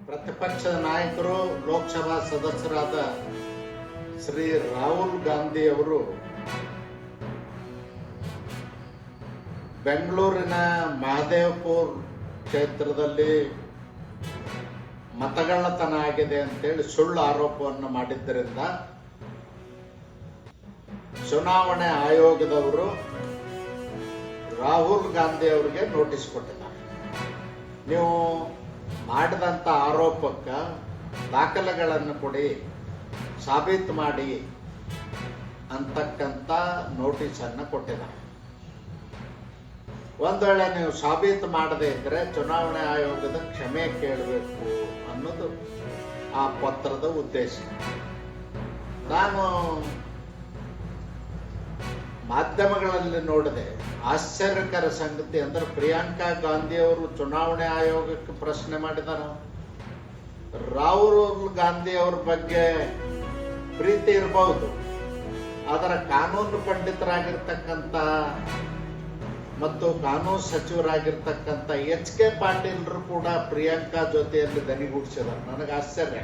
ಪ್ರತಿಪಕ್ಷದ ನಾಯಕರು ಲೋಕಸಭಾ ಸದಸ್ಯರಾದ ಶ್ರೀ ರಾಹುಲ್ ಗಾಂಧಿ ಅವರು ಬೆಂಗಳೂರಿನ ಮಹದೇವಪುರ ಕ್ಷೇತ್ರದಲ್ಲಿ ಮತಗಳ್ಳತನ ಆಗಿದೆ ಅಂತೇಳಿ ಸುಳ್ಳು ಆರೋಪವನ್ನು ಮಾಡಿದ್ದರಿಂದ ಚುನಾವಣೆ ಆಯೋಗದವರು ರಾಹುಲ್ ಗಾಂಧಿ ಅವರಿಗೆ ನೋಟಿಸ್ ಕೊಟ್ಟಿದ್ದಾರೆ. ನೀವು ಮಾಡಿದಂಥ ಆರೋಪಕ್ಕೆ ದಾಖಲೆಗಳನ್ನು ಕೊಡಿ, ಸಾಬೀತು ಮಾಡಿ ಅಂತಕ್ಕಂಥ ನೋಟಿಸನ್ನು ಕೊಟ್ಟಿದ್ದಾರೆ. ಒಂದು ವೇಳೆ ನೀವು ಸಾಬೀತು ಮಾಡದೇ ಇದ್ದರೆ ಚುನಾವಣೆ ಆಯೋಗದ ಕ್ಷಮೆ ಕೇಳಬೇಕು ಅನ್ನೋದು ಆ ಪತ್ರದ ಉದ್ದೇಶ. ನಾನು ಮಾಧ್ಯಮಗಳಲ್ಲಿ ನೋಡಿದೆ, ಆಶ್ಚರ್ಯಕರ ಸಂಗತಿ ಅಂದ್ರೆ ಪ್ರಿಯಾಂಕಾ ಗಾಂಧಿ ಅವರು ಚುನಾವಣೆ ಆಯೋಗಕ್ಕೆ ಪ್ರಶ್ನೆ ಮಾಡಿದಾರ. ರಾಹುಲ್ ಗಾಂಧಿ ಅವ್ರ ಬಗ್ಗೆ ಪ್ರೀತಿ ಇರಬಹುದು, ಅದರ ಕಾನೂನು ಪಂಡಿತರಾಗಿರ್ತಕ್ಕಂಥ ಮತ್ತು ಕಾನೂನು ಸಚಿವರಾಗಿರ್ತಕ್ಕಂಥ ಎಚ್ ಕೆ ಪಾಟೀಲ್ರು ಕೂಡ ಪ್ರಿಯಾಂಕಾ ಜೊತೆಯಲ್ಲಿ ದನಿಗೂಡಿಸಿದ್ದಾರೆ. ನನಗೆ ಆಶ್ಚರ್ಯ.